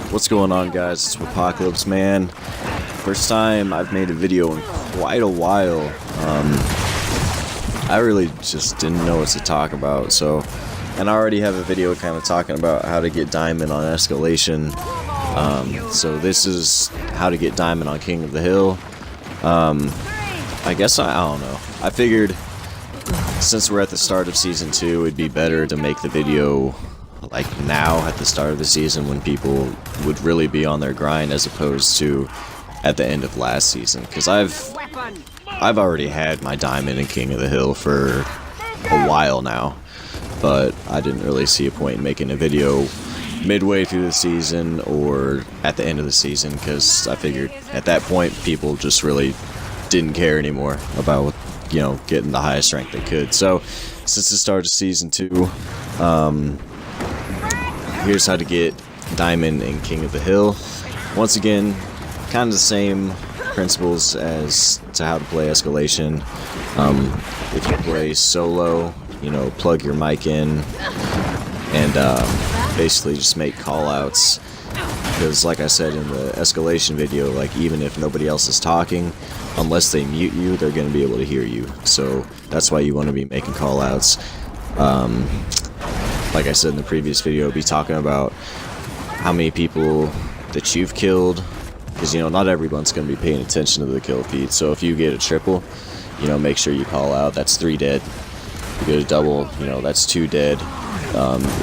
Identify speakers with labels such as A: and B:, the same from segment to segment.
A: What's going on, guys? It's Apocalypse Man. First time I've made a video in quite a while. I really just didn't know what to talk about, and I already have a video kind of talking about how to get diamond on escalation. So this is how to get diamond on King of the Hill. I guess I don't know. I figured since we're at the start of season 2, it'd be better to make the video like now at the start of the season when people would really be on their grind, as opposed to at the end of last season, because I've already had my diamond in King of the Hill for a while now, but I didn't really see a point in making a video midway through the season or at the end of the season, because I figured at that point people just really didn't care anymore about, you know, getting the highest rank they could. So since the start of season 2, here's how to get diamond in King of the Hill. Once again, kind of the same principles as to how to play escalation. If you play solo, you know, plug your mic in and basically just make callouts, because like I said in the escalation video, like even if nobody else is talking, unless they mute you, they're going to be able to hear you. So that's why you want to be making callouts. Like I said in the previous video, be talking about how many people that you've killed, because, you know, not everyone's going to be paying attention to the kill feed. So if you get a triple, you know, make sure you call out, that's 3 dead. If you get a double, you know, that's 2 dead.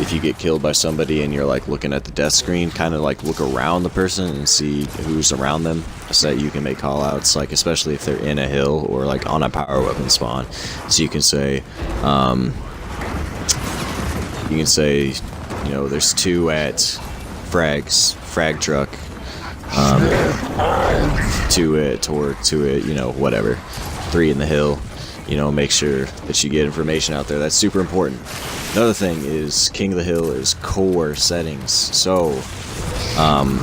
A: If you get killed by somebody and you're like looking at the death screen, kind of like look around the person and see who's around them, so that you can make call outs, like especially if they're in a hill or like on a power weapon spawn. So you can say, you know, there's 2 at frag truck, 2 at Torque, 2 at, you know, whatever, 3 in the hill. You know, make sure that you get information out there. That's super important. Another thing is King of the Hill is core settings. So, I'm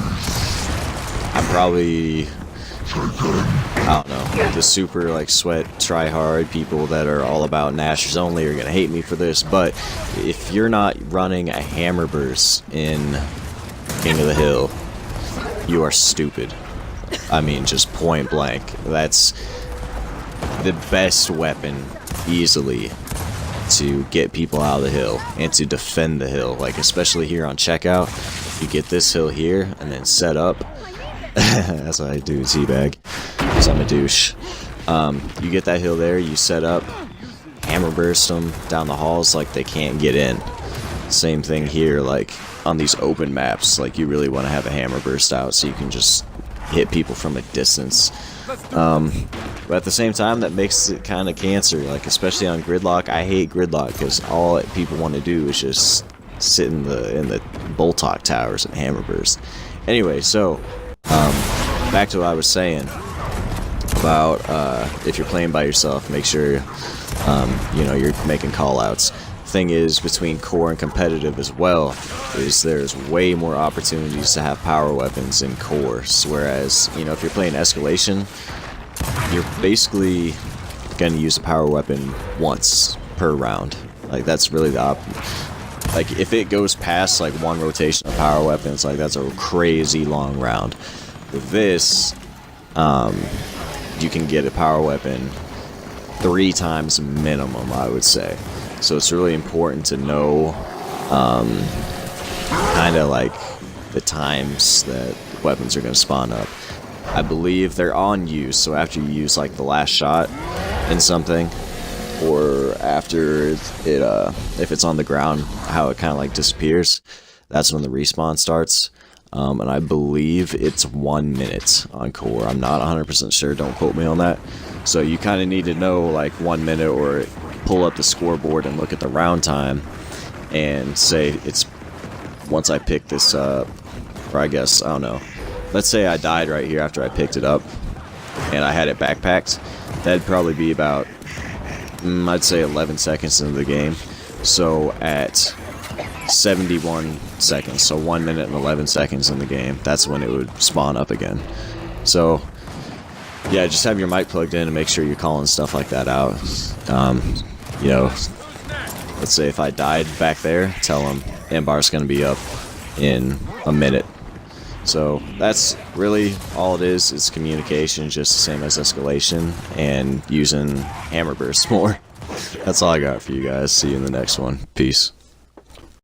A: probably, I don't know, the super like sweat try hard people that are all about Nashers only are gonna hate me for this, but if you're not running a hammer burst in King of the Hill, you are stupid. I mean, just point blank. That's the best weapon easily to get people out of the hill and to defend the hill. Like especially here on checkout, you get this hill here and then set up. That's what I do, teabag, because I'm a douche. You get that hill there, you set up, hammer burst them down the halls like they can't get in. Same thing here, like on these open maps, like you really want to have a hammer burst out so you can just hit people from a distance. But at the same time, that makes it kind of cancer, like especially on gridlock. I hate gridlock because all people want to do is just sit in the Boltok towers and hammer burst. Anyway, so back to what I was saying about if you're playing by yourself, make sure you know, you're making callouts. Thing is, between core and competitive as well, is there's way more opportunities to have power weapons in core, whereas, you know, if you're playing escalation, you're basically gonna use a power weapon once per round. Like that's really the like if it goes past like 1 rotation of power weapons, like that's a crazy long round. With this, you can get a power weapon 3 times minimum, I would say. So it's really important to know kind of like the times that weapons are going to spawn up. I believe they're on use, so after you use like the last shot in something, or after it if it's on the ground, how it kind of like disappears, that's when the respawn starts. And I believe it's 1 minute on core. I'm not 100% sure, don't quote me on that. So you kind of need to know like 1 minute, or pull up the scoreboard and look at the round time and say it's once I pick this up, or I guess, I don't know, let's say I died right here after I picked it up and I had it backpacked, that'd probably be about I'd say 11 seconds into the game. So at 71 seconds, so 1 minute and 11 seconds in the game, that's when it would spawn up again. So yeah, just have your mic plugged in and make sure you're calling stuff like that out. You know, let's say if I died back there, tell them Ambar's going to be up in a minute. So that's really all it is. It's communication, just the same as escalation, and using hammer bursts more. That's all I got for you guys. See you in the next one. Peace.